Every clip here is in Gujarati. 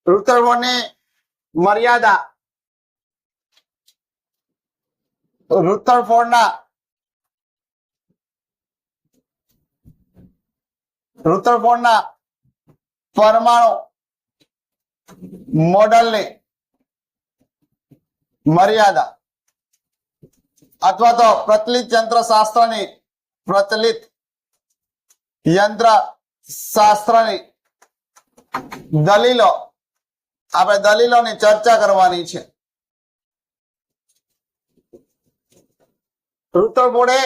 ઋતુની મર્યાદા રુથરફોર્ડના પરમાણુ મોડલની મર્યાદા અથવા તો પ્રચલિત યંત્રશાસ્ત્રની દલીલો, આપણે દલીલોની ચર્ચા કરવાની છે. રુથરફોર્ડે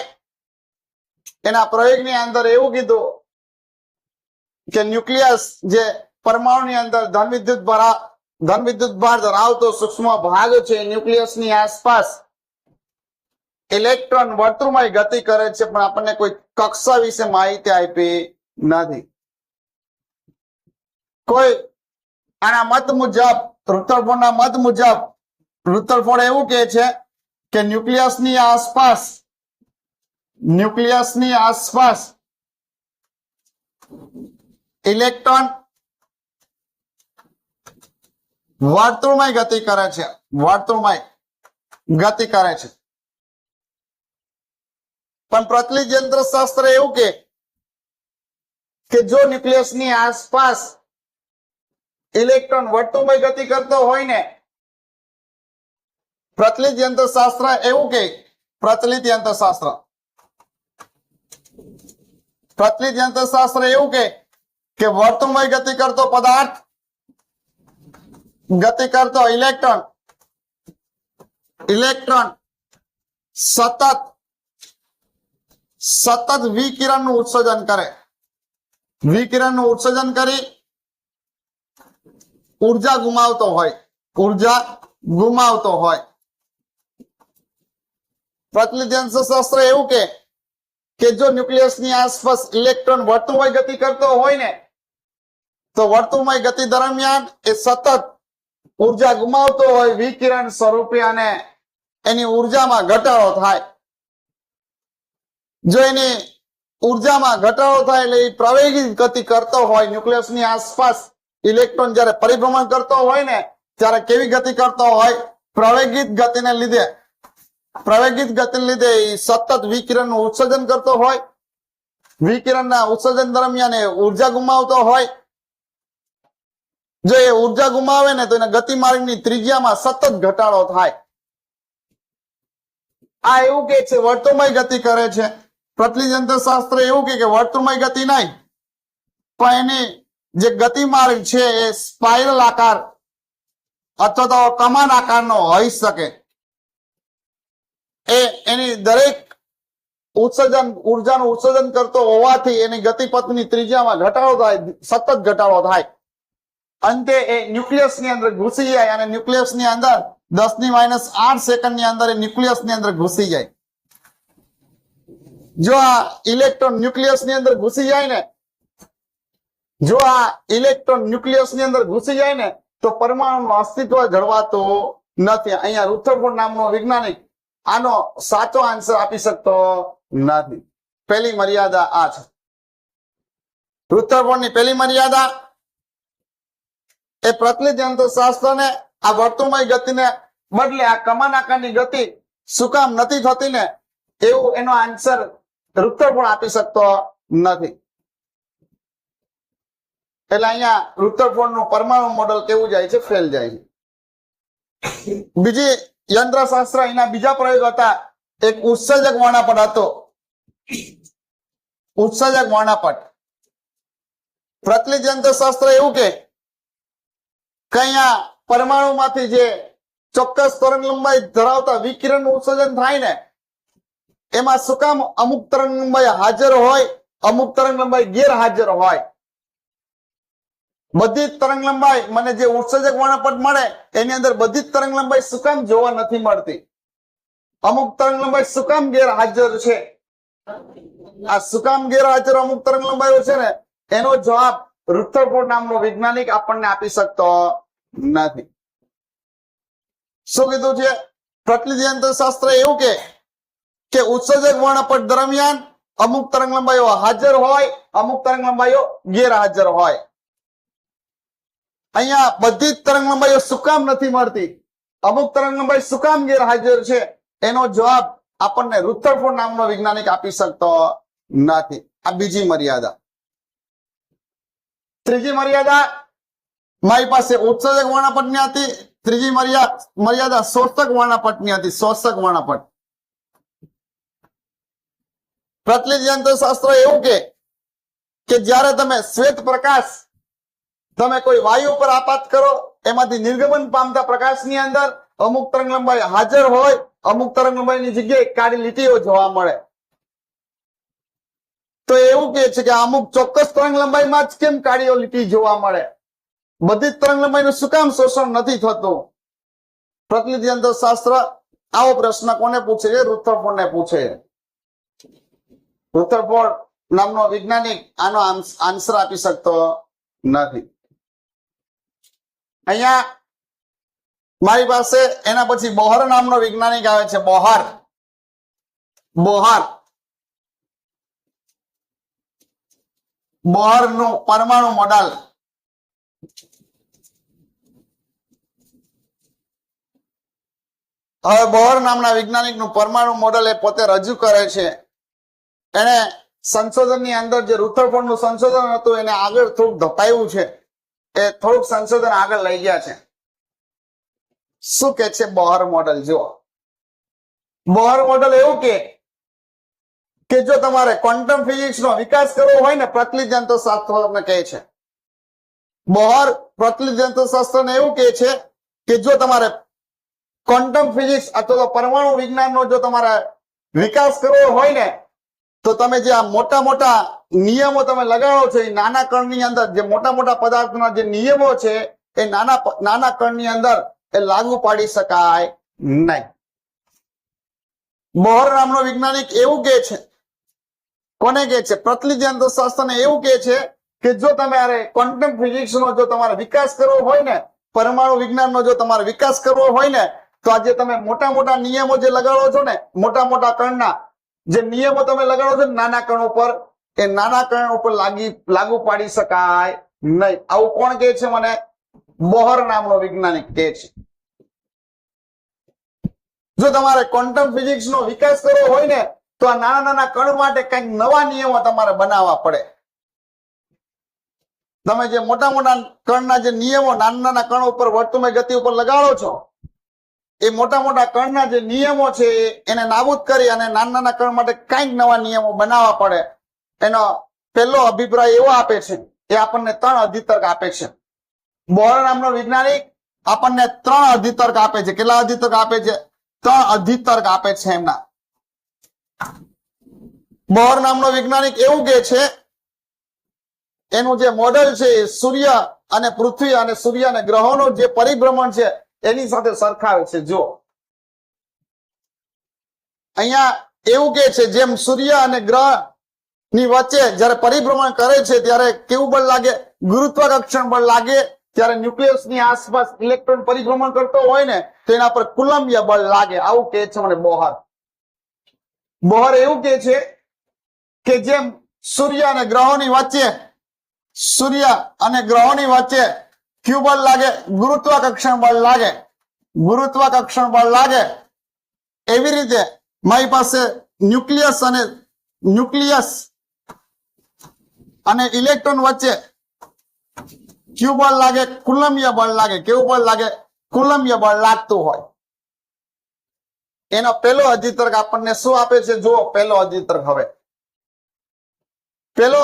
એના પ્રયોગની અંદર એવું કીધું કે ન્યુક્લિયસ જે પરમાણુની અંદર ધન વિદ્યુત ભાર ધરાવતો સૂક્ષ્મ ભાગ છે, ન્યુક્લિયસની આસપાસ ઇલેક્ટ્રોન વર્તુળમય ગતિ કરે છે, પણ આપણને કોઈ કક્ષા વિશે માહિતી આપી નથી. કોઈ આના મત મુજબ, રુથરફોર્ડના મત મુજબ રુથરફોર્ડ એવું કહે છે કે ન્યુક્લિયસની આસપાસ ઇલેક્ટ્રોન વર્તુળમય ગતિ કરે છે, પણ પ્રચલિત યંત્રશાસ્ત્ર એવું કે જો ન્યુક્લિયસની આસપાસ ઇલેક્ટ્રોન વર્તુળમય ગતિ કરતો હોય ને, પ્રચલિત યંત્રશાસ્ત્ર એવું કે વર્તુળમય ગતિ કરતો પદાર્થ, ગતિ કરતો ઇલેક્ટ્રોન સતત વિકિરણનું ઉત્સર્જન કરી ઉર્જા ગુમાવતો હોય. પ્રચલિત યંત્રશાસ્ત્ર એવું કે જો ન્યુક્લિયસની આસપાસ ઇલેક્ટ્રોન વર્તુળમય ગતિ કરતો હોય ને, તો વર્તુળમય ગતિ દરમિયાન એ સતત ઉર્જા ગુમાવતો હોય વિકિરણ સ્વરૂપે, અને એની ઉર્જામાં ઘટાડો થાય. જો એની ઉર્જામાં ઘટાડો થાય એટલે એ પ્રવેગિત ગતિ કરતો હોય. ન્યુક્લિયસની આસપાસ ઇલેક્ટ્રોન જ્યારે પરિભ્રમણ કરતો હોય ને, ત્યારે કેવી ગતિ કરતો હોય? પ્રવેગિત ગતિને લીધે એ સતત વિકિરણનું ઉત્સર્જન કરતો હોય. વિકિરણના ઉત્સર્જન દરમિયાન એ ઉર્જા ગુમાવતો હોય. જો એ ઉર્જા ગુમાવે ને તો એના ગતિમાર્ગની ત્રિજ્યામાં સતત ઘટાડો થાય. આ એવું કે છે વર્તુળમય ગતિ કરે છે. પ્રચલિત યંત્રશાસ્ત્ર એવું કે વર્તુળમય ગતિ નહીં, પણ એની જે ગતિમાર્ગ છે એ સ્પાઇરલ આકાર અથવા તો કમાન આકારનો હોઈ શકે. એની દરેક ઉર્જાનું ઉત્સર્જન કરતો હોવાથી એની ગતિપથની ત્રિજ્યામાં ઘટાડો થાય, સતત ઘટાડો થાય. અંતે એ ન્યુક્લિયસની અંદર ઘૂસી જાય, અને ન્યુક્લિયસની અંદર 10⁻⁸ સેકન્ડની અંદર એ ન્યુક્લિયસની અંદર ઘૂસી જાય. જો આ ઇલેક્ટ્રોન ન્યુક્લિયસની અંદર ઘૂસી જાય ને, તો પરમાણુનું અસ્તિત્વ જળવાતું નથી. અહીંયા રુથરફોર્ડ નામનો વૈજ્ઞાનિક આનો સાચો આન્સર આપી શકતો નથી. પહેલી મર્યાદા આ છે. રુથરફોર્ડની પહેલી મર્યાદા એ પ્રચલિત યંત્રશાસ્ત્રને આ વર્તુળમય ગતિને બદલે આ કમાન આકારની ગતિ શું કામ નથી થતી ને, એવું એનો આન્સર રુથરફોર્ડ આપી શકતો નથી. એટલે અહીંયા રુથરફોર્ડનું પરમાણુ મોડેલ કેવું જાય છે? ફેલ જાય છે. બીજી યંત્રશાસ્ત્ર, એના બીજા પ્રયોગ હતા. એક ઉત્સર્જક વર્ણપટ હતો. પ્રચલિત યંત્રશાસ્ત્ર એવું કે અહીંયા પરમાણુમાંથી જે ચોક્કસ તરંગ લંબાઈ ધરાવતા વિકિરણનું ઉત્સર્જન થાય ને, એમાં શું કામ અમુક તરંગ લંબાઈ હાજર હોય, અમુક તરંગ લંબાઈ ગેરહાજર હોય. બધી જ તરંગ લંબાઈ, મને જે ઉત્સર્જક વર્ણપટ મળે એની અંદર બધી જ તરંગ લંબાઈ શું કામ જોવા નથી મળતી? અમુક તરંગ લંબાઈ શું કામ ગેરહાજર છે? આ શું કામ ગેરહાજર અમુક તરંગ લંબાઈઓ છે ને, એનો જવાબ રુથરફોર્ડ નામનો વૈજ્ઞાનિક આપણને આપી શકતો નથી. શું કીધું છે? પ્રચલિત યંત્રશાસ્ત્ર એવું કે ઉત્સર્જક વર્ણપટ દરમિયાન અમુક તરંગ લંબાઈઓ હાજર હોય, અમુક તરંગ લંબાઈઓ ગેરહાજર હોય. અહીંયા બધી જ તરંગ લંબાઈઓ શું કામ નથી મળતી, અમુક તરંગ લંબાઈ શું કામ ગેરહાજર છે, એનો જવાબ આપણને રુથરફોર્ડ નામનો વૈજ્ઞાનિક આપી શકતો નથી. આ બીજી મર્યાદા. ત્રીજી મર્યાદા મારી પાસે ઉત્સર્જક વર્ણપટની હતી. ત્રીજી મર્યાદા શોષક વર્ણપટની હતી. શોષક વર્ણપટ. પ્રચલિત યંત્રશાસ્ત્ર એવું કે જ્યારે તમે શ્વેત પ્રકાશ તમે કોઈ વાયુ પર આપાત કરો, એમાંથી નિર્ગમન પામતા પ્રકાશની અંદર અમુક તરંગ લંબાઈ હાજર હોય, અમુક તરંગ લંબાઈની જગ્યાએ કાળી લીટીઓ જોવા મળે. તો એવું કહે છે કે અમુક ચોક્કસ તરંગ લંબાઈમાં જ કેમ કાળી લીટી જોવા મળે, બધી જ તરંગ લંબાઈનું શું કામ શોષણ નથી થતું? પ્રચલિત યંત્રશાસ્ત્ર આવો પ્રશ્ન કોને પૂછે છે? રુથરફોર્ડને પૂછે. રુથરફોર્ડ નામનો વૈજ્ઞાનિક આનો આન્સર આપી શકતો નથી. અહીંયા મારી પાસે એના પછી બોહર નામનો વૈજ્ઞાનિક આવે છે. બોહરનું પરમાણુ મોડેલ. હવે બોહર નામના વૈજ્ઞાનિકનું પરમાણુ મોડેલ એ પોતે રજૂ કરે છે. એને સંશોધનની અંદર જે રુથરફોર્ડનું સંશોધન હતું એને આગળ થોડુંક ધપાયું છે, એ થોડુંક સંશોધન આગળ લઈ ગયા છે. શું કે છે બોહર મોડેલ? જુઓ, બોહર મોડેલ એવું કે જો તમારે ક્વોન્ટમ ફિઝિક્સનો વિકાસ કરવો હોય ને, પ્રચલિત યંત્રશાસ્ત્રને કહે છે, બોહર પ્રચલિત યંત્રશાસ્ત્રને એવું કહે છે કે જો તમારે ક્વોન્ટમ ફિઝિક્સ અથવા તો પરમાણુ વિજ્ઞાનનો જો તમારે વિકાસ કરવો હોય ને, તો તમે જે આ મોટા મોટા નિયમો તમે લગાડો છો, એ નાના કણની અંદર જે મોટા મોટા પદાર્થના જે નિયમો છે એ નાના કણની અંદર એ લાગુ પાડી શકાય નહીં. બોહર નામનો વૈજ્ઞાનિક એવું કહે છે, કોને કહે છે? પ્રચલિત યંત્રશાસ્ત્રને એવું કહે છે કે જો તમારે ક્વોન્ટમ ફિઝિક્સનો જો તમારે વિકાસ કરવો હોય ને, પરમાણુ વિજ્ઞાનનો જો તમારે વિકાસ કરવો હોય ને, તો આજે તમે મોટા મોટા નિયમો જે લગાડો છો ને, મોટા મોટા કણના જે નિયમો તમે લગાડો છો નાના કણ ઉપર, એ નાના કણ ઉપર લાગુ પાડી શકાય નહીં. આવું કોણ કહે છે મને? બોહર નામનો વૈજ્ઞાનિક કહે છે. જો તમારે ક્વોન્ટમ ફિઝિક્સનો વિકાસ કરવો હોય ને, તો આ નાના નાના કણ માટે કંઈક નવા નિયમો તમારે બનાવવા પડે. તમે જે મોટા મોટા કણના જે નિયમો નાના નાના કણ ઉપર વર્તુળમય ગતિ ઉપર લગાડો છો, એ મોટા મોટા કણના જે નિયમો છે એને નાબૂદ કરી અને નાના નાના કણ માટે કંઈક નવા નિયમો બનાવવા પડે. એનો પહેલો અભિપ્રાય એવો આપે છે, એ આપણને 3 અધિતર્ક આપે છે. બોહર નામનો વૈજ્ઞાનિક આપણને 3 અધિતર્ક આપે છે. કેટલા અધિતર્ક આપે છે? 3 અધિતર્ક આપે છે એમના. બોહર નામનો વૈજ્ઞાનિક એવું કહે છે, એનું જે મોડેલ છે એ સૂર્ય અને પૃથ્વી અને સૂર્ય અને ગ્રહોનું જે પરિભ્રમણ છે એની સાથે સરખાવે છે. જો અહીંયા એવું કે છે, જેમ સૂર્ય અને ગ્રહ ની વચ્ચે જયારે પરિભ્રમણ કરે છે ત્યારે કેવું બળ લાગે? ગુરુત્વાકર્ષણ બળ લાગે. ત્યારે ન્યુક્લિયસ ની આસપાસ ઇલેક્ટ્રોન પરિભ્રમણ કરતો હોય ને, તો એના પર કુલંબીય બળ લાગે. આવું કહે છે મને બોહર. બોહર એવું કહે છે કે જેમ સૂર્ય અને ગ્રહોની વચ્ચે ક્યુ બળ લાગે? ગુરુત્વાકર્ષણ બળ લાગે. ગુરુત્વાકર્ષણ બળ લાગે. એવી રીતે મારી પાસે ન્યુક્લિયસ અને ઇલેક્ટ્રોન વચ્ચે ક્યુ બળ લાગે? કુલંબીય બળ લાગે. કેવું બળ લાગે? કુલંબીય બળ લાગતું હોય. એનો પહેલો અધિતર્ક આપણને શું આપે છે? જુઓ પહેલો અધિતર્ક. હવે પહેલો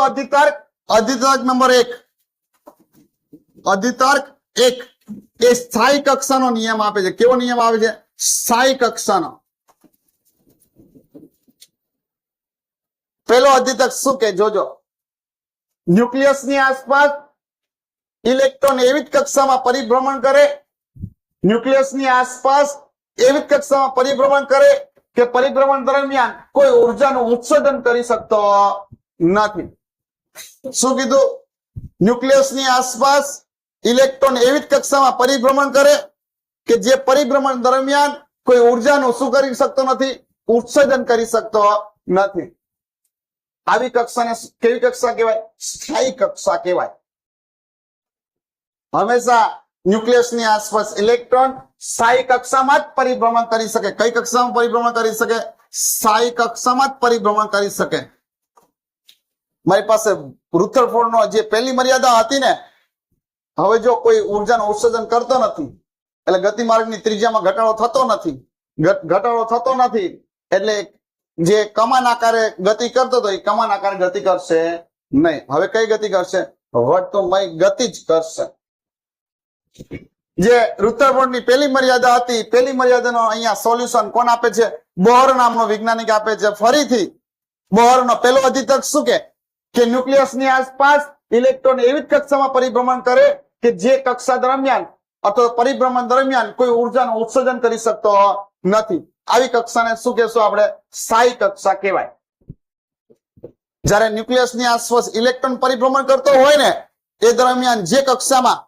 અધિતર્ક નંબર 1, અધિતર્ક 1 એ સ્થાયી કક્ષાનો નિયમ આપે છે. કેવો નિયમ આવે છે? સ્થાયી કક્ષાનો. પહેલો અધિતર્ક શું કે? જોજો, ન્યુક્લિયસની આસપાસ ઇલેક્ટ્રોન એવી જ કક્ષામાં પરિભ્રમણ કરે, ન્યુક્લિયસની આસપાસ એવી જ કક્ષામાં પરિભ્રમણ કરે કે પરિભ્રમણ દરમિયાન કોઈ ઉર્જાનું ઉત્સર્જન કરી શકતો નથી. શું કીધું? ન્યુક્લિયસની આસપાસ ઇલેક્ટ્રોન એવી જ કક્ષામાં પરિભ્રમણ કરે કે જે પરિભ્રમણ દરમિયાન કોઈ ઉર્જાનું શું કરી શકતો નથી? ઉત્સર્જન કરી શકતો નથી. આવી કક્ષાને કેવી કક્ષા કહેવાય? સ્થાયી કક્ષા કહેવાય. હંમેશા ન્યુક્લિયસની આસપાસ ઇલેક્ટ્રોન સ્થાયી કક્ષામાં જ પરિભ્રમણ કરી શકે. કઈ કક્ષામાં પરિભ્રમણ કરી શકે? સ્થાયી કક્ષામાં જ પરિભ્રમણ કરી શકે. મારી પાસે રુથરફોર્ડનો જે પહેલી મર્યાદા હતી ને, હવે જો કોઈ ઉર્જાનું ઉત્સર્જન કરતો નથી એટલે ગતિમાર્ગની ત્રિજ્યામાં ઘટાડો થતો નથી એટલે જે કમાન આકારે ગતિ કરતો હતો એ કમાન આકારે ગતિ કરશે નહીં. હવે કઈ ગતિ કરશે? વર્તુળમય ગતિ જ કરશે. જે રુથરફોર્ડની પહેલી મર્યાદા હતી, પહેલી મર્યાદાનો અહીંયા સોલ્યુશન કોણ આપે છે? બોહર નામનો વૈજ્ઞાનિક આપે છે. ફરીથી બોહરનો પહેલો અધિતર્ક શું કે ન્યુક્લિયસની આસપાસ ઇલેક્ટ્રોન એવી જ કક્ષામાં પરિભ્રમણ કરે કે જે કક્ષા દરમિયાન અથવા પરિભ્રમણ દરમિયાન કોઈ ઉર્જાનું ઉત્સર્જન કરી શકતો નથી. આવી કક્ષાને શું કહેશું આપણે? સ્થાયી કક્ષા કહેવાય. જ્યારે ન્યુક્લિયસની આસપાસ ઇલેક્ટ્રોન પરિભ્રમણ કરતો હોય ને એ દરમિયાન જે કક્ષામાં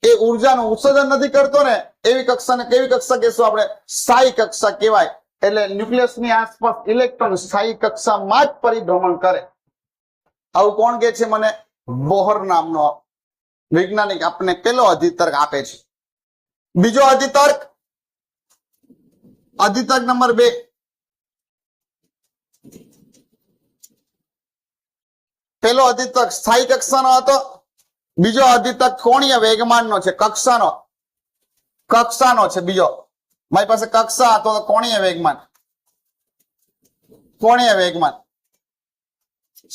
એ ઉર્જાનું ઉત્સર્જન નથી કરતો ને એવી કક્ષાને કેવી કક્ષા કહેશું આપણે? સ્થાયી કક્ષા કહેવાય. એટલે ન્યુક્લિયસની આસપાસ ઇલેક્ટ્રોન સ્થાયી કક્ષામાં જ પરિભ્રમણ કરે. આવું કોણ કહે છે મને? બોહર નામનો વૈજ્ઞાનિક આપણને પેલો અધિતર્ક આપે છે. બીજો અધિતર્ક નંબર 2. પેલો અધિતર્ક સ્થાયી કક્ષાનો હતો. બીજો અધિતર્ક કોણીય વેગમાનનો છે. કક્ષાનો છે બીજો. મારી પાસે કક્ષા હતો તો કોણીય વેગમાન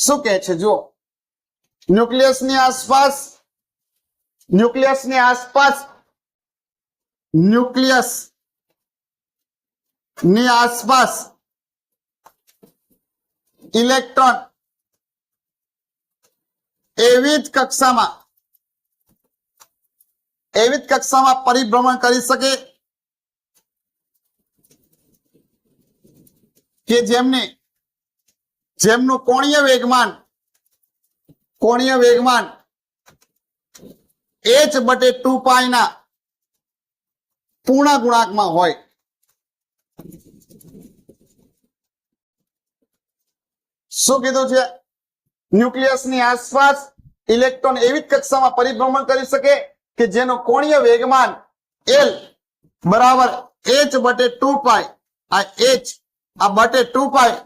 શું કહે છે જુઓ. ન્યુક્લિયસની આસપાસ ઇલેક્ટ્રોન એવી જ કક્ષામાં પરિભ્રમણ કરી શકે કે જેમનું કોણીય વેગમાન h/2π ના પૂર્ણ ગુણાંકમાં હોય. શું કીધું છે? ન્યુક્લિયસની આસપાસ ઇલેક્ટ્રોન એવી જ કક્ષામાં પરિભ્રમણ કરી શકે કે જેનો કોણીય વેગમાન L બરાબર h/2π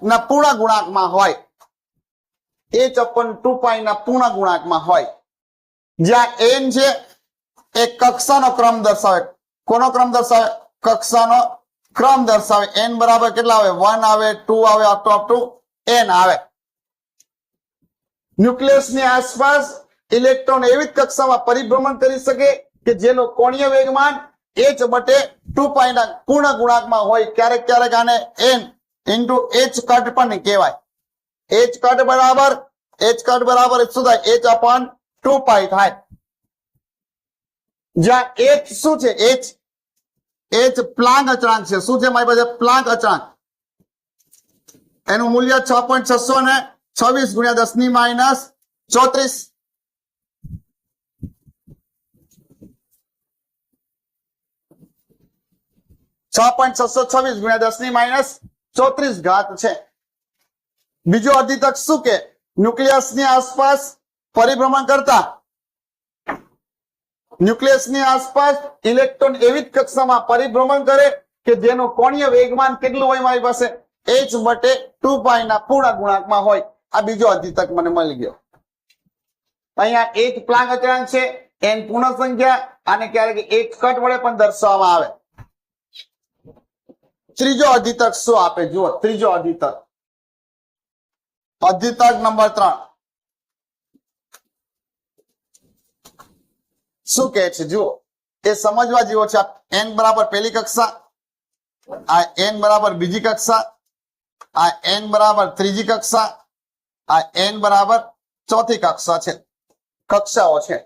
ના પૂર્ણ ગુણાંકમાં હોય. h/2π ના પૂર્ણ ગુણાંકમાં હોય. જ્યાં n છે એ કક્ષાનો ક્રમ દર્શાવે. કોનો ક્રમ દર્શાવે? કક્ષાનો ક્રમ દર્શાવે. n બરાબર કેટલા આવે? 1 આવે, 2 આવે, અપ ટુ n આવે. ન્યુક્લિયસની આસપાસ ઇલેક્ટ્રોન એવી જ કક્ષામાં પરિભ્રમણ કરી શકે કે જેનો કોણીય વેગમાન h/2π ના પૂર્ણ ગુણાંકમાં હોય. ક્યારેક આને n into h કટ પણ કહેવાય. h કટ બરાબર શું થાય? h/2π થાય. જ્યાં h શું છે? h પ્લાન્ક અચળાંક છે. શું છે મારી પાસે? પ્લાન્ક અચળાંક. એનું મૂલ્ય 6.626 ગુણ્યા 10 ની માઇનસ 34 6.626 ગુણ્યા 10 ની માઇનસ 34 ઘાત છે. બીજો અધિતર્ક શું કે ન્યુક્લિયસની આસપાસ પરિભ્રમણ કરતા ન્યુક્લિયસની આસપાસ ઇલેક્ટ્રોન એવી જ કક્ષામાં પરિભ્રમણ કરે કે જેનો કોણીય વેગમાન કેટલું હોય મારી પાસે? h/2π ના પૂર્ણ ગુણાંકમાં હોય. આ બીજો અધિતર્ક મને મળી ગયો. અહીંયા h પ્લાન્ક અચળાંક છે, n પૂર્ણ સંખ્યા, અને ક્યારેક h કટ વડે પણ દર્શાવવામાં આવે. ત્રીજો અધિતર્ક શું આપે જુઓ. ત્રીજો અધિતર્ક નંબર 3 શું કહે છે જુઓ. એ સમજવા જેવો છે. n બરાબર પહેલી કક્ષા, આ n બરાબર બીજી કક્ષા, આ n બરાબર ત્રીજી કક્ષા, આ n બરાબર ચોથી કક્ષા છે. કક્ષાઓ છે.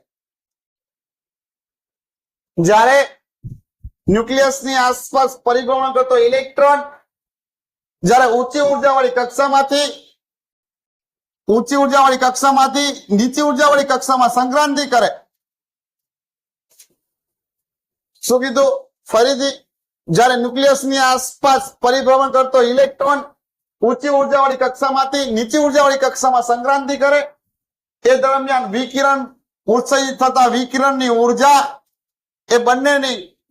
જ્યારે ન્યુક્લિયસની આસપાસ પરિભ્રમણ કરતો ઇલેક્ટ્રોન જ્યારે ઊંચી ઉર્જાવાળી કક્ષામાંથી નીચી ઉર્જાવાળી કક્ષામાં સંક્રાંતિ કરે. શું કીધું? ફરીથી જ્યારે ન્યુક્લિયસની આસપાસ પરિભ્રમણ કરતો ઇલેક્ટ્રોન ઊંચી ઉર્જાવાળી કક્ષામાંથી નીચી ઉર્જાવાળી કક્ષામાં સંક્રાંતિ કરે એ દરમિયાન વિકિરણ ઉત્સર્જિત થતા વિકિરણની ઉર્જા એ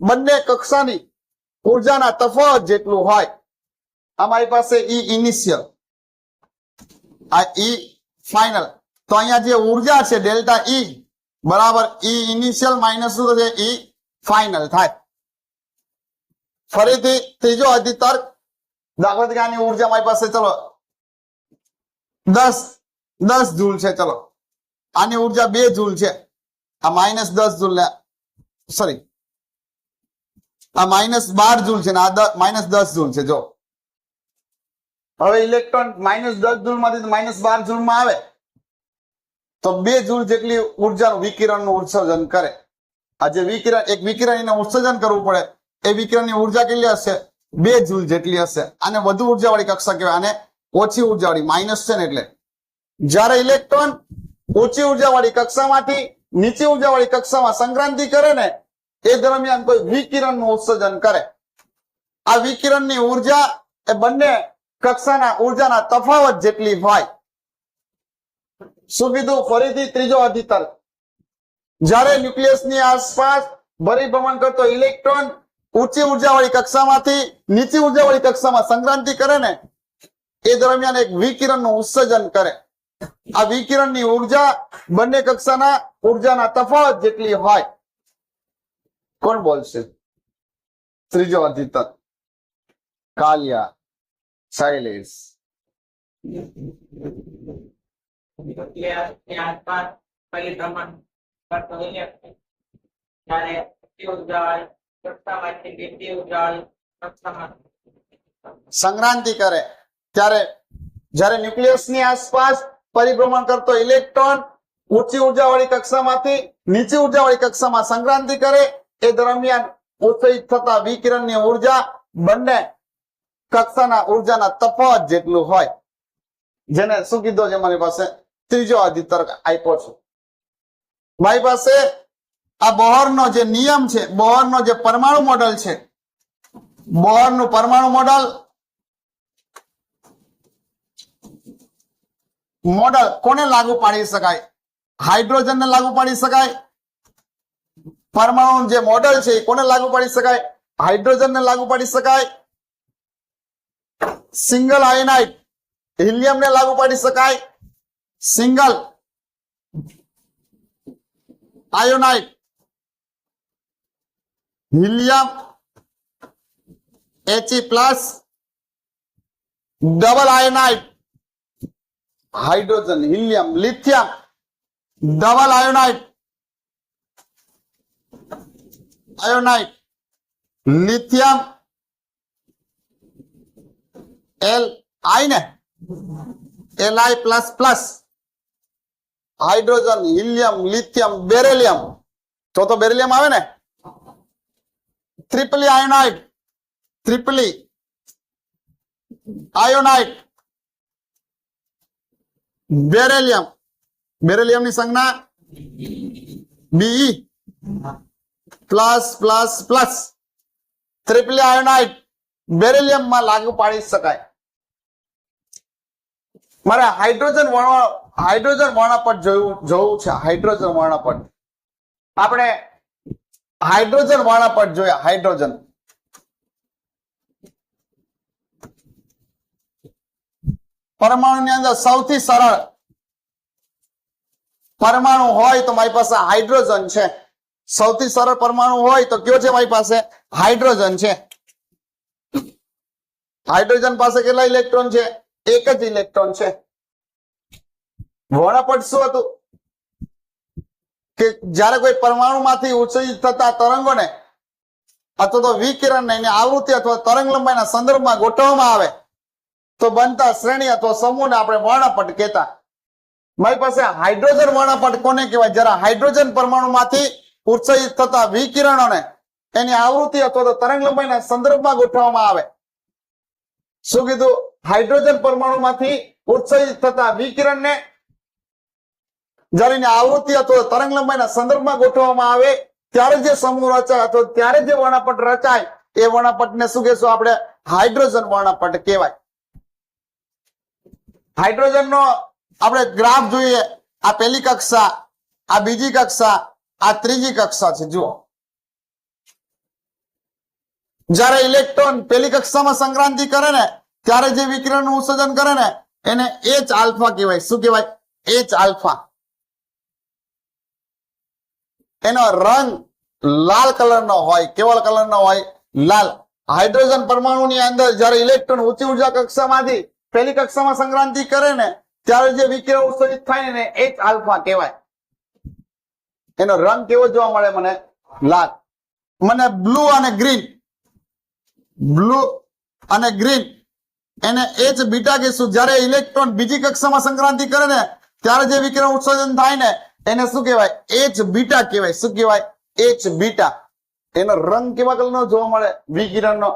બંને કક્ષાની ઉર્જાના તફાવત જેટલું હોય. અમારી પાસે ઈ ઇનિશિયલ, આ ઈ ફાઇનલ. તો અહીંયા જે ઉર્જા છે ડેલ્ટા ઈ બરાબર ઈ ઇનિશિયલ માઇનસ શું થશે? ઈ ફાઇનલ થાય. ફરીથી ત્રીજો અધિતર્ક. દાખલા તરીકે આની ઉર્જા મારી પાસે ચલો 10 જૂલ છે. ચલો આની ઉર્જા 2 જૂલ છે. આ -10 જૂલ, સોરી આ -12 જૂલ છે ને આ -10 જૂલ છે. જો હવે ઇલેક્ટ્રોન -10 જૂલ માંથી -12 જૂલ માં આવે તો 2 જૂલ જેટલી ઉર્જાનું વિકિરણનું ઉત્સર્જન કરે. આ જે એક વિકિરણ એને ઉત્સર્જન કરવું પડે, એ વિકિરણની ઉર્જા કેટલી હશે? 2 જૂલ જેટલી હશે. આને વધુ ઉર્જાવાળી કક્ષા કહેવાય, આને ઓછી ઉર્જાવાળી, માઇનસ છે ને એટલે. જ્યારે ઇલેક્ટ્રોન ઓછી ઉર્જાવાળી કક્ષામાંથી નીચી ઉર્જાવાળી કક્ષામાં સંક્રાંતિ કરે ને એ દરમિયાન કોઈ વિકિરણનું ઉત્સર્જન કરે. આ વિકિરણની ઉર્જા એ બંને કક્ષાના ઉર્જાના તફાવત જેટલી હોય. શું કીધું? ફરીથી ત્રીજો અધિતર્ક. જ્યારે ન્યુક્લિયસની આસપાસ પરિભ્રમણ કરતો ઇલેક્ટ્રોન ઊંચી ઉર્જાવાળી કક્ષામાંથી નીચી ઉર્જાવાળી કક્ષામાં સંક્રાંતિ કરે ને એ દરમિયાન એક વિકિરણનું ઉત્સર્જન કરે. આ વિકિરણની ઉર્જા બંને કક્ષાના ઉર્જાના તફાવત જેટલી હોય. કોણ બોલશે? ત્રીજો અધિતર્ક. કાલિયા, શૈલેષ. સંક્રાંતિ કરે ત્યારે જ્યારે ન્યુક્લિયસની આસપાસ પરિભ્રમણ કરતો ઇલેક્ટ્રોન ઊંચી ઉર્જાવાળી કક્ષામાંથી નીચી ઉર્જાવાળી કક્ષામાં સંક્રાંતિ કરે એ દરમિયાન ઉત્સર્જિત થતા વિકિરણની ઉર્જા બંને કક્ષાના ઉર્જાના તફાવત જેટલું હોય. જેને શું કીધો છે મારી પાસે? ત્રીજો અધિતર્ક આપ્યો છે. મારી પાસે આ બોહરનો જે નિયમ છે, બોહરનો જે પરમાણુ મોડલ છે, બોહરનું પરમાણુ મોડલ કોને લાગુ પાડી શકાય? હાઇડ્રોજનને લાગુ પાડી શકાય. પરમાણુ જે મોડલ છે કોને લાગુ પાડી શકાય? હાઇડ્રોજનને લાગુ પાડી શકાય. સિંગલ આયનાઇડ હિલિયમને લાગુ પાડી શકાય. Single ionised helium He+, double ionised hydrogen helium lithium, double ionised lithium Li ને Li++, hydrogen helium lithium beryllium. તો બેરિલિયમ આવે ને. ટ્રિપલી આયોનાઇડ, ટ્રિપલી આયોનાઇડ બેરિલિયમ, બેરિલિયમની સંજ્ઞા Be+++, ટ્રિપલી આયોનાઇડ બેરિલિયમમાં લાગુ પાડી શકાય. મારે હાઇડ્રોજન વર્ણપટ જોવું છે. હાઇડ્રોજન વર્ણપટ આપણે હાઇડ્રોજન વર્ણપટ જોયા. હાઇડ્રોજન પરમાણુની અંદર સૌથી સરળ પરમાણુ હોય તો મારી પાસે હાઇડ્રોજન છે. સૌથી સરળ પરમાણુ હોય તો કયો છે મારી પાસે? હાઇડ્રોજન છે. હાઇડ્રોજન પાસે કેટલા ઇલેક્ટ્રોન છે? એક જ ઇલેક્ટ્રોન છે. વર્ણપટ શું હતું કે જ્યારે કોઈ પરમાણુમાંથી ઉત્સર્જિત થતા તરંગોને અથવા તો વિકિરણને એની આવૃત્તિ અથવા તરંગ લંબાઈના સંદર્ભમાં ગોઠવવામાં આવે તો બનતા શ્રેણી અથવા સમૂહને આપણે વર્ણપટ કહેતા. મારી પાસે હાઇડ્રોજન વર્ણપટ કોને કહેવાય? જરા હાઇડ્રોજન પરમાણુમાંથી ઉત્સર્જિત થતા વિકિરણોને એની આવૃત્તિ અથવા તો તરંગ લંબાઈના સંદર્ભમાં ગોઠવવામાં આવે. શું કીધું? હાઇડ્રોજન પરમાણુમાંથી ઉત્સર્જિત થતા વિકિરણને જ્યારે એની આવૃત્તિ અથવા તરંગ લંબાઈના સંદર્ભમાં ગોઠવવામાં આવે ત્યારે જે સમૂહ રચાય અથવા ત્યારે જે વર્ણપટ રચાય એ વર્ણપટને શું કહેશું આપણે? હાઇડ્રોજન વર્ણપટ કહેવાય. હાઇડ્રોજનનો આપણે ગ્રાફ જોઈએ. આ પહેલી કક્ષા, આ બીજી કક્ષા, આ ત્રીજી કક્ષા છે. જુઓ, જ્યારે ઇલેક્ટ્રોન પેલી કક્ષામાં સંક્રાંતિ કરે ને ત્યારે જે વિકિરણનું ઉત્સર્જન કરે ને એને H આલ્ફા કહેવાય. શું કહેવાય? H alpha. એનો રંગ લાલ કલરનો હોય. કેવો કલરનો હોય? લાલ. હાઇડ્રોજન પરમાણુની અંદર જ્યારે ઇલેક્ટ્રોન ઊંચી ઉર્જા કક્ષામાંથી પેલી કક્ષામાં સંક્રાંતિ કરે ને ત્યારે જે વિકિરણ ઉત્સર્જિત થાય ને H આલ્ફા કહેવાય. એનો રંગ કેવો જોવા મળે મને? લાલ. મને બ્લુ અને ગ્રીન, બ્લુ અને ગ્રીન એને H બીટા કહીશું. જ્યારે ઇલેક્ટ્રોન બીજી કક્ષામાં સંક્રાંતિ કરે ને ત્યારે જે વિકિરણ ઉત્સર્જન થાય ને એને શું કહેવાય? H બીટા કહેવાય. શું કહેવાય? H beta. એનો રંગ કેવા કલરનો જોવા મળે? વિકિરણનો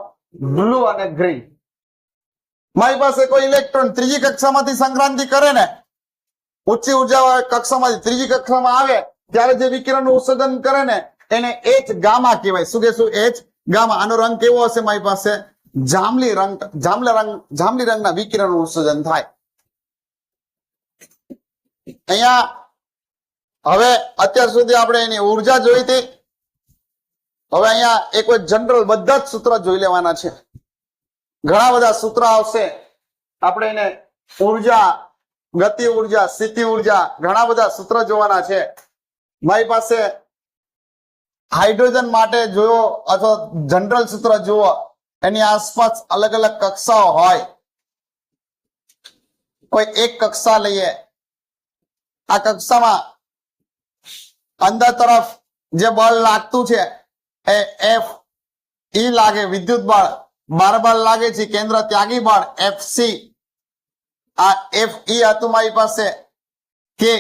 બ્લુ અને ગ્રીન. મારી પાસે કોઈ ઇલેક્ટ્રોન ત્રીજી કક્ષામાંથી સંક્રાંતિ કરે ને, ઊંચી ઉર્જા કક્ષામાંથી ત્રીજી કક્ષામાં આવે ત્યારે જે વિકિરણનું ઉત્સર્જન કરે ને એને H ગામા કહેવાય. શું કહેશું? H gamma. આનો રંગ કેવો હશે મારી પાસે? જાંબલી રંગ. જાંબલી રંગના વિકિરણનું ઉત્સર્જન થાય. અહીંયા હવે અત્યાર સુધી આપણે એની ઉર્જા જોઈ હતી. હવે અહીંયા એક જનરલ બધા જ સૂત્ર જોઈ લેવાના છે. ઘણા બધા સૂત્ર આવશે. આપણે એને ઉર્જા, ગતિ ઉર્જા, સ્થિતિ ઉર્જા, ઘણા બધા સૂત્ર જોવાના છે. મારી પાસે હાઇડ્રોજન માટે જોયો અથવા જનરલ સૂત્ર જુઓ, એની આસપાસ અલગ અલગ કક્ષાઓ હોય. કોઈ એક કક્ષા લઈએ. આ કક્ષામાં અંદર તરફ જે બળ લાગતું છે એ F E લાગે, વિદ્યુત બળ. બારબલ લાગે છે કેન્દ્ર ત્યાગી બળ FC. આ Fe હતું મારી પાસે કે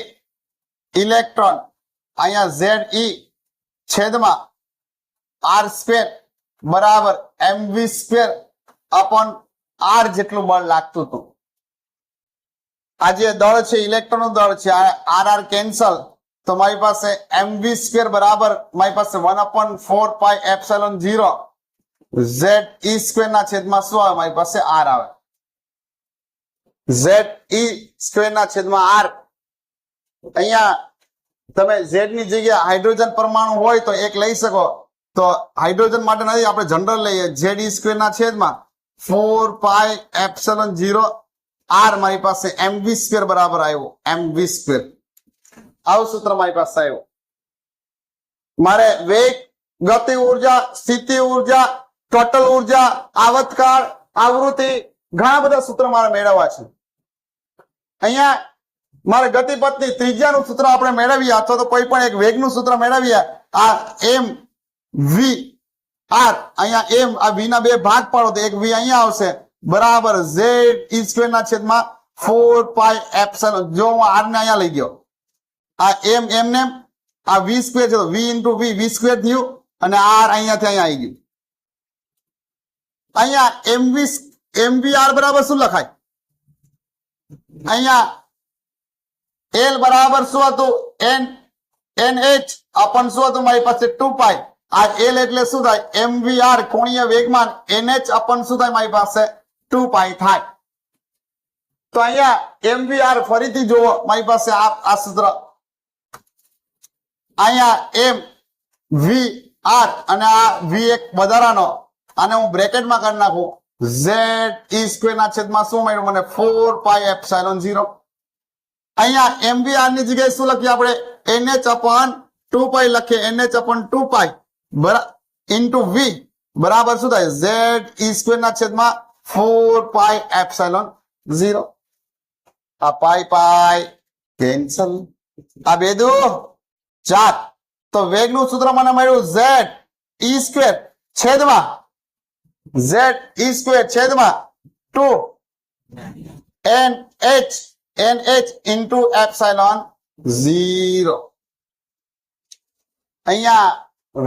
ઇલેક્ટ્રોન. અહીંયા Ze છેદમાં R સ્ક્વેર બરાબર mv સ્ક્વેર અપોન R જેટલું બળ લાગતું હતું. આ જે દળ છે ઇલેક્ટ્રોનનું દળ છે, R કેન્સલ, તો મારી પાસે mv સ્ક્વેર બરાબર મારી પાસે 1/4πε0 Ze સ્ક્વેર ના છેદમાં શું આવે? મારી પાસે R આવે. Ze સ્ક્વેર ના છેદમાં R. અહીંયા તમે Z ની જગ્યાએ હાઇડ્રોજન પરમાણુ હોય તો એક લઈ શકો. તો હાઇડ્રોજન માટે નથી, આપણે જનરલ લઈએ. Ze સ્ક્વેર ના છેદમાં 4πε0 R મારી પાસે mv સ્ક્વેર બરાબર આવ્યું. mv સ્ક્વેર આવું સૂત્ર મારી પાસે આવ્યું. મારે વેગ, ગતિ ઉર્જા, સ્થિતિ ઉર્જા, ટોટલ ઉર્જા, આવર્તકાળ, આવૃત્તિ, ઘણા બધા સૂત્રો મારે મેળવવા છે. અહીંયા મારે ગતિપથની ત્રિજ્યાનું સૂત્ર આપણે મેળવીએ અથવા તો કોઈ પણ એક વેગનું સૂત્ર મેળવીએ. આ m v r. અહીંયા m, આ v ના બે ભાગ પાડો તો એક v અહીંયા આવશે બરાબર Ze સ્ક્વેર ના છેદમાં 4πε. જો હું r ને અહીંયા લઈ ગયો, આ m ને આ v સ્ક્વેર છે તો v into v, v square થયું અને r અહીંયાથી અહીંયા આવી ગયું. અહીંયા mvr બરાબર શું લખાય? અહીંયા L બરાબર શું હતું? nh અપન શું હતું મારી પાસે? 2π. આ L એટલે શું થાય? mvr કોણીય વેગમાન nh અપન શું થાય મારી પાસે? 2π થાય. તો અહીંયા mvr ફરીથી જુઓ મારી પાસે આ સૂત્ર. અહીંયા m v r અને આ v એક વધારાનો, આને હું બ્રેકેટમાં કરી નાખું. Ze સ્ક્વેર ના છેદમાં શું મળ્યું મને? 4πε0. અહીંયા mvr ની જગ્યાએ શું લખીએ આપણે? nh અપન 2π લખીએ. nh અપન 2π ઇન્ટુ v બરાબર શું થાય? Ze સ્ક્વેર ના છેદમાં 4πε0. આ પાઈ પાઈ કેન્સલ. આ બે દો 4. તો વેગનું સૂત્ર મને મળ્યું Z સ્ક્વેર છેદમાં Z સ્ક્વેર છેદમાં 2 nh ઇન્ટુ ε0. અહીંયા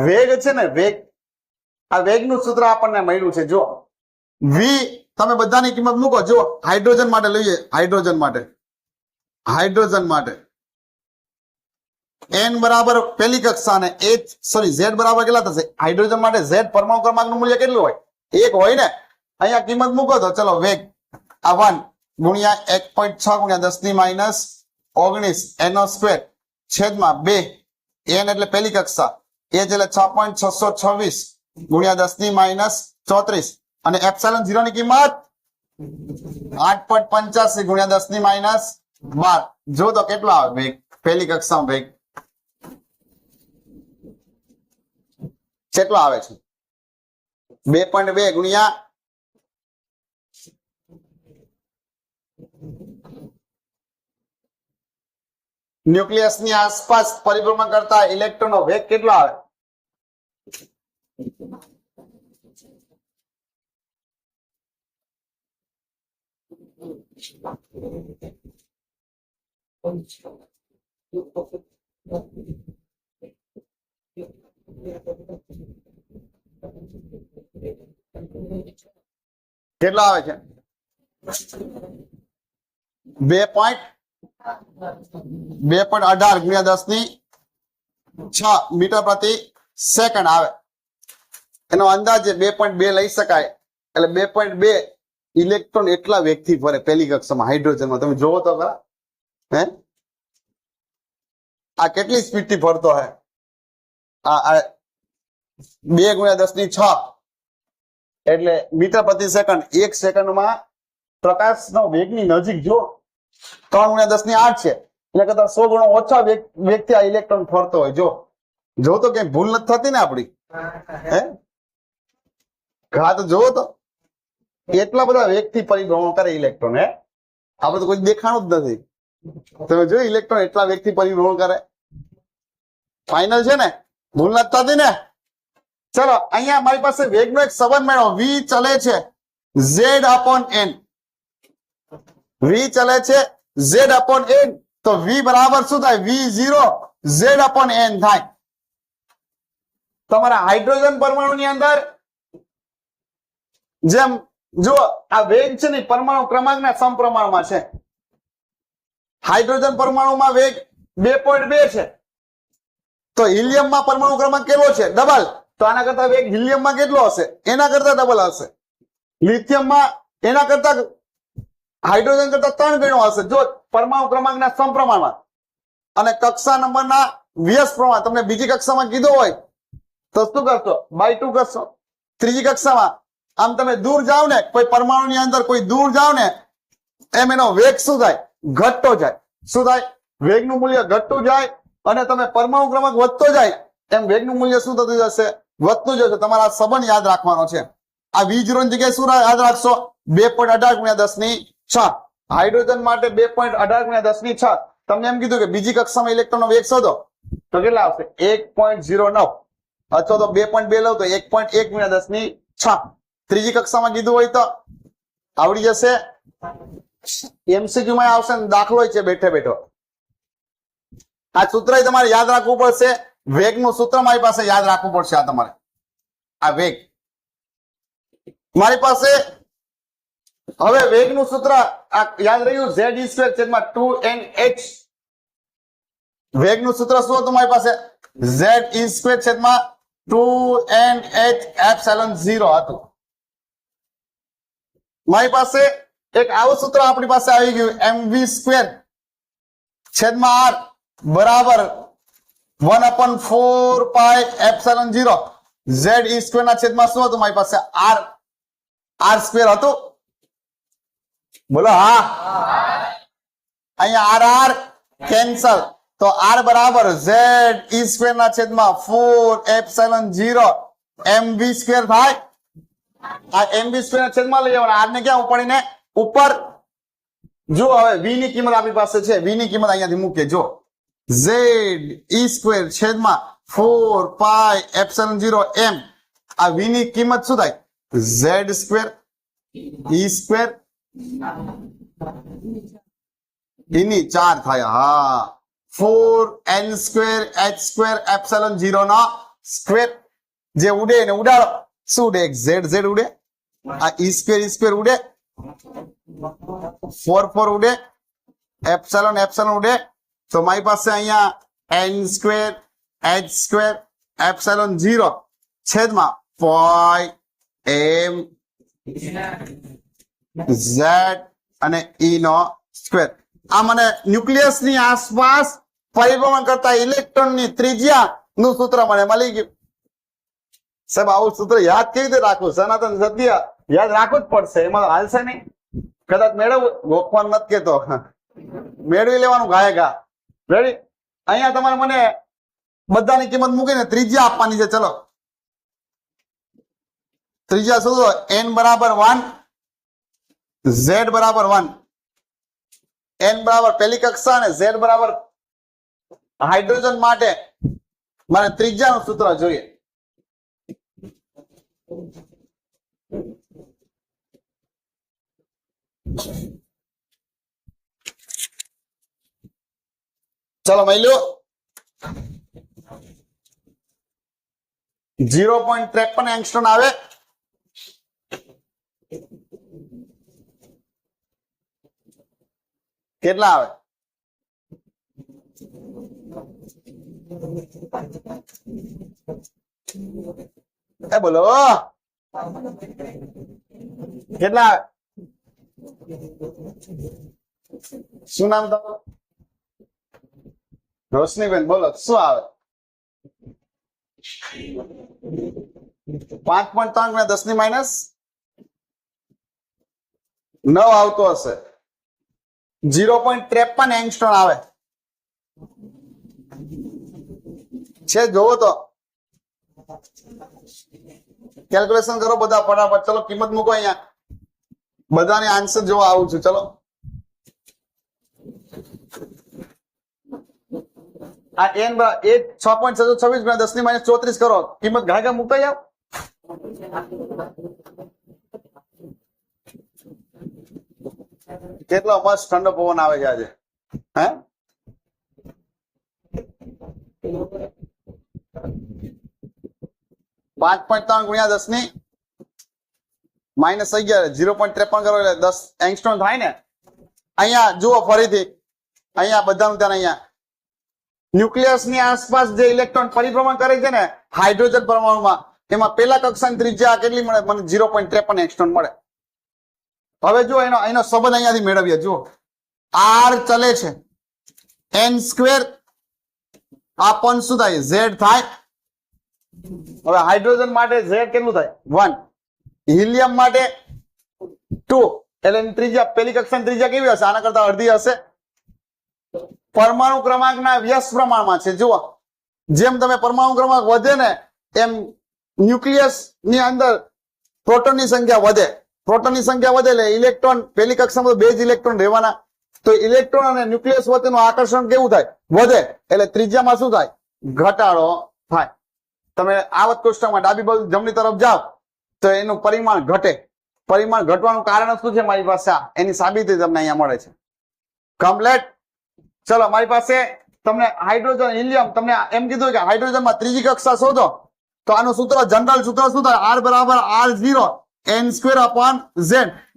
વેગ છે ને, વેગ, આ વેગનું સૂત્ર આપણને મળ્યું છે. જો v તમે બધાની કિંમત મૂકો. જો હાઇડ્રોજન માટે લઈએ, હાઇડ્રોજન માટે n બરાબર પેલી કક્ષા ને Z બરાબર કેટલા થશે? હાઇડ્રોજન માટે Z પરમાણુ ક્રમાંકનું મૂલ્ય કેટલું હોય? 1 હોય ને. અહીંયા કિંમત મૂકો તો ચલો વેગ આ 1 ગુણ્યા 1.6 ગુણ્યા 10 ની -19 એનો સ્ક્વેર છેદમાં 2 n એટલે પહેલી કક્ષા h એટલે 6.626 ગુણ્યા 10 ની માઇનસ 34 અને એપ્સિલોન 0 ની કિંમત 8.85 ગુણ્યા 10 ની માઇનસ 12 જો તો કેટલો આવે વેગ પહેલી કક્ષામાં વેગ કેટલો આવે છે 2.2 ગુણ્યા ન્યુક્લિયસ ની આસપાસ પરિભ્રમણ કરતા ઇલેક્ટ્રોનનો વેગ કેટલો આવે કેટલો આવે છે 2.18 ગુણ્યા 10 ની 6 મીટર પ્રતિ સેકન્ડ આવે એનો અંદાજે 2.2 લઈ શકાય એટલે 2.2 ઇલેક્ટ્રોન એટલા વેગથી ફરે પહેલી કક્ષામાં હાઇડ્રોજનમાં તમે જોવો તો ખરા હે આ કેટલી સ્પીડ થી ફરતો હે આ 2 ગુણ્યા 10 ની 6 એટલે મીટર પ્રતિ સેકન્ડ એક સેકન્ડમાં પ્રકાશનો વેગની નજીક જો 3 ગુણ્યા 10 ની 8 છે એટલે કરતા 100 ગણો ઓછા વેગથી આ ઇલેક્ટ્રોન ફરતો હોય જો તો કઈ ભૂલ નથી થતી ને આપડી હે ઘા તો જોવો તો એટલા બધા વેગથી પરિભ્રમણ કરે ઇલેક્ટ્રોન હે આપણે તો કોઈ દેખાણું જ નથી તમે જો ઇલેક્ટ્રોન એટલા વેગથી પરિભ્રમણ કરે ફાઇનલ છે ને ભૂલ નથી થતી ને ચલો અહીંયા મારી પાસે વેગનો એક સંબંધ મેળવો v ચલે છે z/n v ચલે છે z/n તો v બરાબર શું થાય v0 z/n થાય તમારા હાઇડ્રોજન પરમાણુની અંદર જેમ જો આ વેગ છે ને પરમાણુ ક્રમાંકના સમપ્રમાણમાં છે હાઇડ્રોજન પરમાણુમાં વેગ 2.2 છે તો હિલિયમમાં પરમાણુ ક્રમાંક કેટલો છે ડબલ તો આના કરતા વેગ હિલિયમમાં કેટલો હશે એના કરતા ડબલ હશે લિથિયમમાં એના કરતા હાઇડ્રોજન કરતા 3 ગણો હશે જો પરમાણુ ક્રમાંકના સમપ્રમાણમાં અને કક્ષા નંબરના વ્યસ્ત પ્રમાણ તમને બીજી કક્ષામાં કીધો હોય તો શું કરશો બાય 2 કરશો ત્રીજી કક્ષામાં આમ તમે દૂર જાઓ ને કોઈ પરમાણુની અંદર કોઈ દૂર જાઓ ને એમ એનો વેગ શું થાય ઘટતો જાય શું થાય વેગનું મૂલ્ય ઘટતું જાય અને તમે પરમાણુ ક્રમાંક વધતો જાય એમ વેગનું મૂલ્ય શું થતું જશે વધતું જશે તમારા સંબંધ યાદ રાખવાનો છે આ v0 ની જગ્યાએ શું યાદ રાખશો 2.18 ગુણ્યા 10 ની 6 હાઇડ્રોજન માટે 2.18 ગુણ્યા 10 ની 6 તમને એમ કીધું કે બીજી કક્ષામાં ઇલેક્ટ્રોનનો વેગ શોધો તો કેટલા આવશે 1.09 અથવા તો 2.2 લો તો 1.1 ગુણ્યા 10 ની 6 ત્રીજી કક્ષામાં કીધું હોય તો આવડી જશે એમસીક્યુ માં આવશે ને દાખલો છે બેઠે બેઠો આ સૂત્ર તમારે યાદ રાખવું પડશે વેગનું સૂત્ર મારી પાસે યાદ રાખવું પડશે આ તમારે આ વેગ મારી પાસે હવે વેગનું સૂત્ર આ યાદ રહ્યું z²/2nh વેગનું સૂત્ર શું હતું મારી પાસે z²/2nh હતું મારી પાસે એક આવું સૂત્ર આપણી પાસે આવી ગયું mv²/r બરાબર 1/4πε0 z² ના છેદમાં શું હતું મારી પાસે r² હતું બોલો હા અહીંયા r કેન્સલ તો r બરાબર z² ના છેદમાં 4ε0 mv² થાય આ mv² ના છેદમાં લઈ જવાના r ને ક્યાં ઉપાડીને ઉપર જો હવે v ની કિંમત આપણી પાસે છે v ની કિંમત અહીંયાથી મૂકીએ જો z² છેદમાં 4πε0 m આ v ની કિંમત શું થાય z² e² એની 4 થાય હા 4n²h²ε0 નો સ્ક્વેર જે ઉડે ને ઉડાડો શું ઉડે z ઉડે આ e² ઉડે 4 ઉડે એપ્સિલોન ઉડે તો મારી પાસે અહીંયા n²h²ε0 છેદમાં પાઈ m z અને e નો સ્ક્વેર આ મને ન્યુક્લિયસ ની આસપાસ પરિભ્રમણ કરતા ઇલેક્ટ્રોનની ત્રિજ્યા નું સૂત્ર મને મળી ગયું. સાહેબ આવું સૂત્ર યાદ કેવી રીતે રાખવું? સનાતન સત્ય યાદ રાખવું જ પડશે, એમાં હાલશે નહીં. કદાચ મેળવવું ગોખવાનું નથી કેતો, મેળવી લેવાનું ગાય ગા. રેડી? અહીંયા તમારે મને બધાની કિંમત મૂકીને ત્રિજ્યા આપવાની છે. ચલો ત્રિજ્યા શોધો. n બરાબર 1, z બરાબર 1, n બરાબર પહેલી કક્ષા અને z બરાબર હાઇડ્રોજન માટે મારે ત્રિજ્યાનું સૂત્ર જોઈએ. ચલો મળી 0.53 એંગસ્ટ્રોમ આવે. કેટલા આવે? એ બોલો કેટલા આવે? શું નામ તમારું? રોશનીબેન. બોલો શું આવે? 5.3 10 ની માઇનસ 9 આવતો હશે. 0.53 એંગસ્ટ્રોમ આવે છે. જોવો તો કેલ્ક્યુલેશન કરો બધા ફટાફટ. ચલો કિંમત મૂકો અહીંયા. બધાને આન્સર જોવા આવું છું. ચલો આ n 6.626 10 ની માઇનસ 34 કરો. કિંમત ઘાઘા મૂકતા જાવ. કેટલો મસ્ત ઠંડો પવન આવે છે આજે. હે 5.3 ગુણ્યા 10 ની માઇનસ 11 0.53 કરો એટલે 10 એંગસ્ટ્રોમ થાય ને. અહીંયા જુઓ ફરીથી, અહીંયા બધાનું ત્યાં અહીંયા ન્યુક્લિયસ ની આસપાસ જે ઇલેક્ટ્રોન પરિભ્રમણ કરે છે ને હાઇડ્રોજન પરમાણુમાં, એમાં પેલા કક્ષાની ત્રિજ્યા કેટલી મળે? મને 0.53 એંગસ્ટ્રોમ મળે. હવે જો એનો સંબંધ અહીંયાથી મેળવીએ. જુઓ r ચલે છે, n સ્ક્વેર આ પણ શું થાય? z થાય. હવે હાઇડ્રોજન માટે z કેટલું થાય? 1. હિલિયમ માટે 2. એટલે એની ત્રિજ્યા પેલી કક્ષાની ત્રિજ્યા કેવી હશે? આના કરતા અડધી હશે. પરમાણુ ક્રમાંકના વ્યસ્ત પ્રમાણમાં છે. જુઓ જેમ તમે પરમાણુ ક્રમાંક વધે ને એમ ન્યુક્લિયસ ની અંદર પ્રોટોનની સંખ્યા વધે. પ્રોટોનની સંખ્યા વધે એટલે ઇલેક્ટ્રોન પેલી કક્ષામાં 2 જ ઇલેક્ટ્રોન રહેવાના. તો ઇલેક્ટ્રોન અને ન્યુક્લિયસ વચ્ચેનું આકર્ષણ કેવું થાય? વધે. એટલે ત્રિજ્યામાં શું થાય? ઘટાડો થાય. તમે આવત કોષ્ટકમાં ડાબી બાજુ જમણી તરફ જાઓ તો એનું પરિમાણ ઘટે. પરિમાણ ઘટવાનું કારણ શું છે? મારી પાસે એની સાબિતી તમને અહીંયા મળે છે. કમ્પ્લેટ. ચલો મારી પાસે તમને હાઇડ્રોજન હિલિયમ તમને એમ કીધું કે હાઇડ્રોજનમાં ત્રીજી કક્ષા શોધો. તો આનું સૂત્ર જનરલ સૂત્ર શું થાય? r બરાબર r0 n square upon z.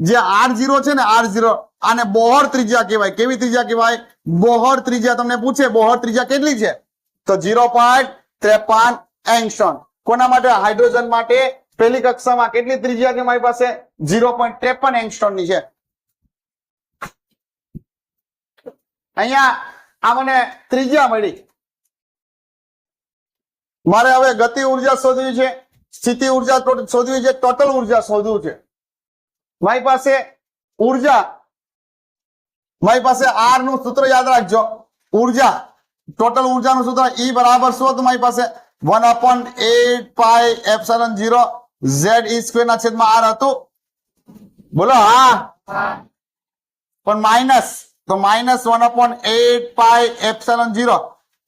જે r0 છે ને r0 આને બોહર ત્રિજ્યા કહેવાય. કેવી ત્રિજ્યા કહેવાય? બોહર ત્રિજ્યા. તમને પૂછે બોહર ત્રિજ્યા કેટલી છે? તો 0.53 એંગસ્ટ્રોમ. કોના માટે? હાઇડ્રોજન માટે પહેલી કક્ષામાં કેટલી ત્રિજ્યા છે મારી પાસે? 0.53 એંગસ્ટ્રોમ ની છે. અહીંયા આ મને ત્રિજ્યા મળી. મારે હવે ગતિ ઉર્જા શોધવી છે, સ્થિતિ ઉર્જા શોધવી છે, ટોટલ ઉર્જા શોધવું છે. મારી પાસે ઉર્જા, મારી પાસે આર નું સૂત્ર યાદ રાખજો. ઉર્જા ટોટલ ઉર્જાનું સૂત્ર E બરાબર શું હતું મારી પાસે? 1/8πε0 z e સ્ક્વેર ના છેદમાં r હતું. બોલો હા. પણ માઇનસ, તો માઇનસ 1/8πε0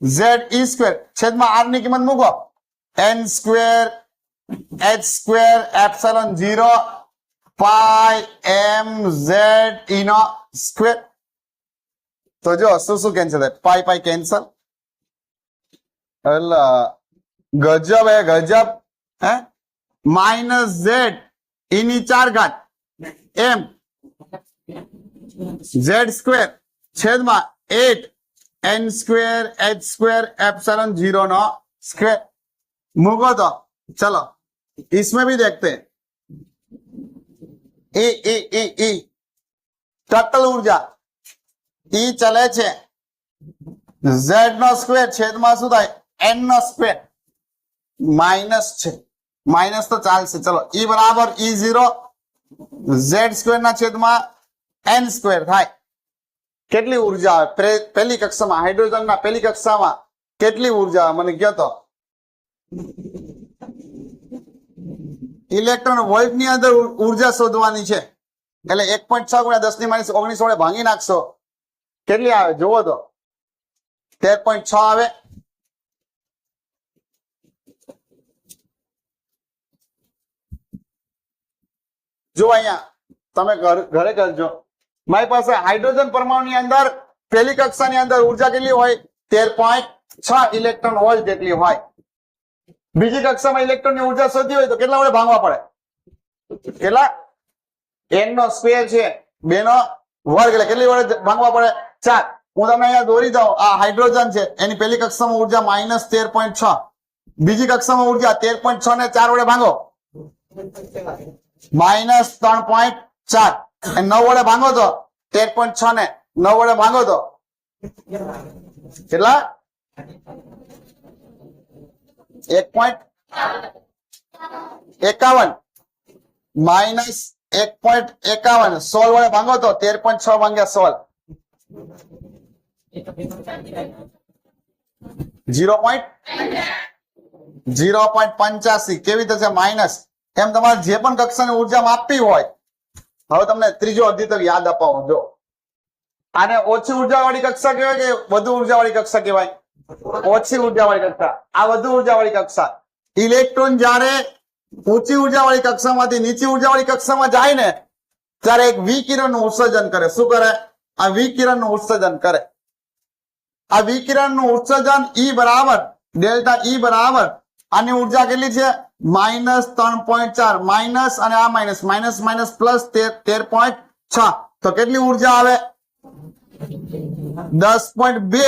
z e સ્ક્વેર છેદમાં r ની કિંમત મૂકો. n સ્ક્વેર h સ્ક્વેર ε0 પાઈ mz e નો સ્ક્વેર. તો જો શું કેન્સલ થાય? પાઈ પાઈ કેન્સલ. એટલે ગજબ હે ગજબ. હે માઇનસ z e ની 4 ઘાત m z સ્ક્વેર છેદમાં 8 n સ્ક્વેર h स्क्वेर ε0 नो स्क्वेर. मूको तो चलो इसमें भी देखते हैं. टोटल ऊर्जा ई चले छे ઝેડ નો સ્ક્વેર છેદમાં શું થાય એન નો સ્ક્વેર માઇનસ છે માઇનસ તો ચાલશે ચલો ઈ બરાબર ઈ 0 ઝેડ સ્ક્વેર ના છેદમાં એન સ્ક્વેર થાય કેટલી ઉર્જા આવે પહેલી કક્ષામાં હાઇડ્રોજન ના પહેલી કક્ષામાં કેટલી ઉર્જા આવે મને કહો તો ઇલેક્ટ્રોન વોલ્ટ ની અંદર ઉર્જા શોધવાની છે એટલે 1.6 ગુણ્યા 10 ની માઇનસ 19 વડે ભાંગી નાખશો કેટલી આવે જોવો તો 13.6 આવે જો અહીંયા તમે ઘરે કરજો મારી પાસે હાઇડ્રોજન પરમાણુની અંદર પહેલી કક્ષાની અંદર ઉર્જા કેટલી હોય 13.6 ઇલેક્ટ્રોન વોલ્ટ જેટલી હોય બીજી કક્ષામાં ઇલેક્ટ્રોનની ઉર્જા શોધી હોય તો કેટલા વડે ભાંગવા પડે કેટલા n નો સ્ક્વેર છે 2 નો વર્ગ એટલે કેટલી વડે ભાંગવા પડે 4 હું તમને અહીંયા દોરી દઉં આ હાઇડ્રોજન છે એની પહેલી કક્ષામાં ઉર્જા -13.6 બીજી કક્ષામાં ઉર્જા 13.6 ને 4 વડે ભાંગો -3.4 9 વડે ભાંગો તો 13.6 ને 9 વડે ભાંગો તો કેટલા 1.51 માઇનસ 1.51 16 વડે ભાંગો તો 13.6 ભાંગ્યા 16 0.85 કેવી થશે માઇનસ એમ તમારે જે પણ કક્ષાની ઉર્જા માપવી હોય હવે તમને ત્રીજો અધિતક યાદ અપાવું જો આને ઓછી ઉર્જા વાળી કક્ષા કહેવાય કે વધુ ઉર્જા વાળી કક્ષા કહેવાય ઓછી ઉર્જા વાળી કક્ષા આ વધુ ઉર્જા વાળી કક્ષા ઇલેક્ટ્રોન જ્યારે ઊંચી ઉર્જા વાળી કક્ષામાંથી નીચી ઉર્જા વાળી કક્ષામાં જાય ને ત્યારે એક વિકિરણનું ઉત્સર્જન કરે શું કરે આ વિકિરણનું ઉત્સર્જન કરે આ વિકિરણનું ઉત્સર્જન ઈ બરાબર ડેલ્ટા ઈ બરાબર આની ઉર્જા કેટલી છે -3.4 માઇનસ અને આ માઇનસ માઇનસ માઇનસ પ્લસ 13.6 તો કેટલી ઉર્જા આવે 10.2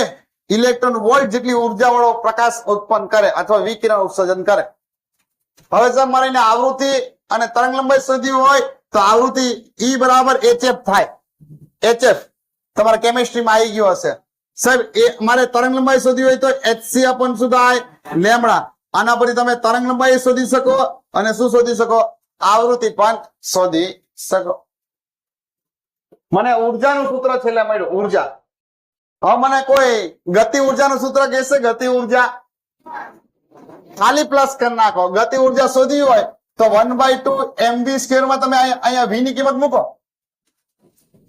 ઇલેક્ટ્રોન વોલ્ટ જેટલી ઉર્જા વાળો પ્રકાશ ઉત્પન્ન કરે અથવા વિકિરણ ઉત્સર્જન કરે હવે સર મારે એને આવૃત્તિ અને તરંગ લંબાઈ શોધવી હોય તો આવૃત્તિ ઈ બરાબર HF થાય HF તમારા કેમિસ્ટ્રીમાં આવી ગયું હશે સાહેબ એ મારે તરંગ લંબાઈ શોધવી હોય તો HC અપન શું થાય લેમડા આના પરથી તમે તરંગ લંબાઈ શોધી શકો અને શું શોધી શકો આવૃત્તિ પણ શોધી શકો મને ઉર્જાનું સૂત્ર છેલ્લે મળ્યું ઉર્જા હવે મને કોઈ ગતિ ઉર્જાનું સૂત્ર કહેશે ગતિ ઉર્જા ખાલી પ્લસ કરી નાખો ગતિ ઉર્જા શોધવી હોય તો 1/2 mv સ્ક્વેર માં તમે અહીંયા v ની કિંમત મૂકો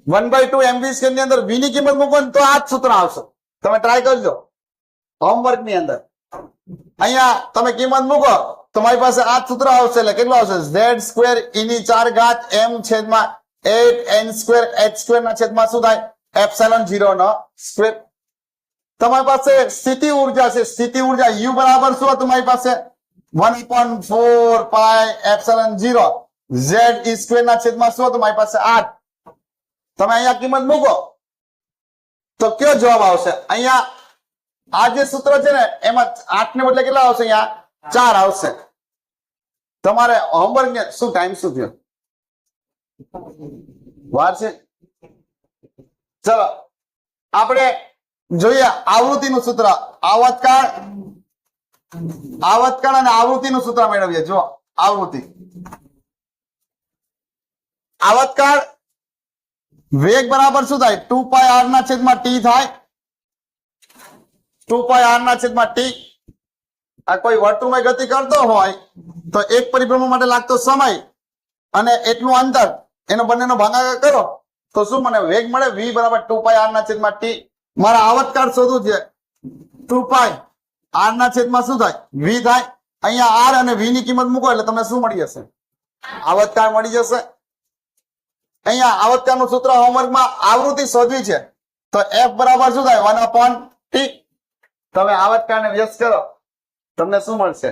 1/2 mv સ્ક્વેર ની અંદર v ની કિંમત મૂકો તો આ જ સૂત્ર આવશે તમે ટ્રાય કરજો હોમવર્ક ની અંદર અહીંયા તમે કિંમત મૂકો તો મારી પાસે આ જ સૂત્ર આવશે એટલે કેટલું આવશે z સ્ક્વેર e ની 4 ઘાત m છેદમાં 8 n સ્ક્વેર h સ્ક્વેર ના છેદમાં શું થાય એપ્સિલોન 0 નો સ્ક્વેર તમારી પાસે સ્થિતિ ઉર્જા છે સ્થિતિ ઉર્જા u બરાબર શું હતું મારી પાસે 1/4 પાઈ એપ્સિલોન 0 z e સ્ક્વેર ના છેદમાં શું હતું મારી પાસે 8 તમે અહીંયા કિંમત મૂકો તો કયો જવાબ આવશે અહીંયા આ જે સૂત્ર છે ને એમાં 8 ને બદલે કેટલા આવશે અહીંયા 4 આવશે તમારે હોમવર્ક ને શું ટાઈમ શું થયો વાર છે ચલો આપણે જોઈએ આવૃત્તિનું સૂત્ર આવર્તકાળ અને આવૃત્તિનું સૂત્ર મેળવીએ જો આવૃત્તિ આવર્તકાળ વેગ બરાબર શું થાય 2πr ના છેદમાં t થાય 2πr ના છેદમાં t આ કોઈ વર્તુળમાં ગતિ કરતો હોય તો એક પરિભ્રમણ માટે લાગતો સમય અને એટલું અંતર એનો બંનેનો ભાગાકાર કરો તો શું મને વેગ મળે v બરાબર 2πr ના છેદમાં t મારા આવર્તકાળ શોધવું છે 2π r ના છેદમાં શું થાય v થાય અહીંયા r અને v ની કિંમત મૂકો એટલે તમને શું મળી જશે આવર્તકાળ મળી જશે અહીંયા આવર્તકાળનું સૂત્ર હોમવર્કમાં આવૃત્તિ શોધવી છે તો f બરાબર શું થાય 1/t તમે આવર્તકાળને વ્યસ્ત કરો તમને શું મળશે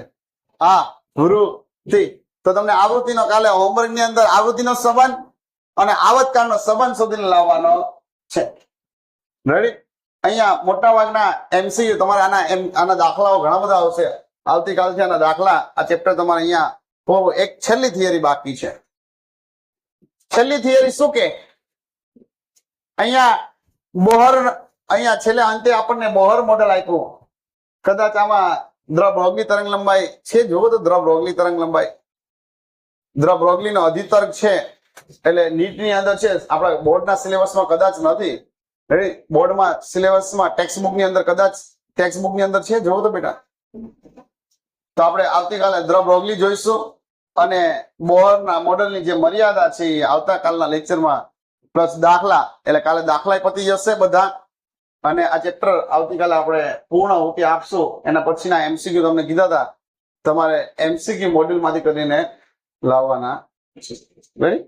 આવૃત્તિ તો તમને આવૃત્તિનો કાલે હોમવર્ક ની અંદર આવૃત્તિનો સંબંધ અને આવર્તકાળનો સંબંધ શોધીને લાવવાનો છે રેડી અહીંયા મોટા ભાગના MCQ તમારે આના દાખલાઓ ઘણા બધા આવશે આવતીકાલથી આના દાખલા આ ચેપ્ટર તમારે અહીંયા એક છેલ્લી થિયરી બાકી છે છેલ્લી થિયરી શું કે અહીંયા બોહર અહીંયા છેલ્લે અંતે આપણને બોહર મોડેલ આપ્યું. કદાચ આમાં દ્રવ-બ્રોગલી તરંગ લંબાઈ છે, જોવો તો દ્રવ-બ્રોગલી તરંગ લંબાઈ, દ્રવ-બ્રોગલી નો અધિતર્ક છે, એટલે નીટની અંદર છે. આપણા બોર્ડના સિલેબસમાં કદાચ નથી, બોર્ડમાં સિલેબસમાં ટેક્સ્ટબુક ની અંદર કદાચ ટેક્સ્ટબુક ની અંદર છે, જોવો તો બેટા. તો આપણે આવતીકાલે દ્રવ-બ્રોગલી જોઈશું અને બોહરના મોડેલની જે મર્યાદા છે એ આવતાકાલના લેક્ચરમાં, પ્લસ દાખલા, એટલે કાલે દાખલા પતી જશે બધા, અને આ ચેપ્ટર આવતીકાલે આપણે પૂર્ણ હોતી આપશું. એના પછીના એમસીક્યુ તમને કીધા હતા, તમારે એમસીક્યુ મોડ્યુલ માંથી કરીને લાવવાના. રેડી?